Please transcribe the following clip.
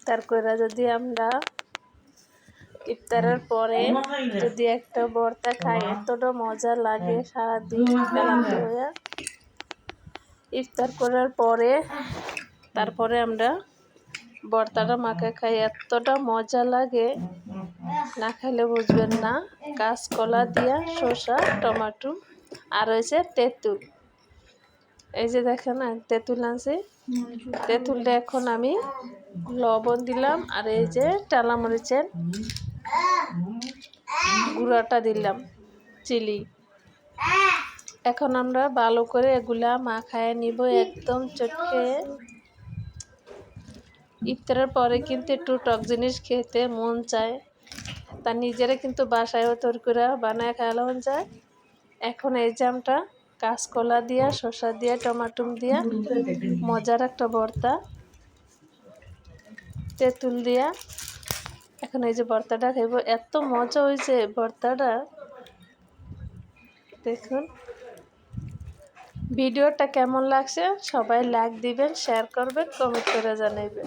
ইফতার করে যদি আমরা ইফতারের পরে যদি একটা ভর্তা খাই এতটা মজা লাগে সারাদিন ক্লান্ত হয়ে। ইফতার করার পরে তারপরে আমরা ভর্তাটা মাখে খাই, এতটা মজা লাগে না খাইলে বুঝবেন না। কাঁচকলা দিয়া শসা টমেটো আর হয়েছে তেঁতুল। এই যে দেখেন তেঁতুল আনছি, তেঁতুলটা এখন আমি লবণ দিলাম আর এই যে টালা মরিচের গুঁড়াটা দিলাম চিলি। এখন আমরা ভালো করে এগুলা মাখায় নিব একদম চটকে। ইফতারের পরে কিন্তু একটু টক জিনিস খেতে মন চায়, তা নিজেরা কিন্তু বাসায়ও তৈরি করে বানায় খাওয়ানো যায়। এখন এই যে আমরা কাঁচকলা দিয়া শসা দিয়া টমাটো দিয়া মজার একটা ভর্তা, তেঁতুল দিয়া এখন এই যে ভর্তাটা খাইব, এত মজা হয়েছে ভর্তাটা। দেখুন ভিডিওটা কেমন লাগছে, সবাই লাইক দিবেন, শেয়ার করবেন, কমেন্ট করে জানাইবেন।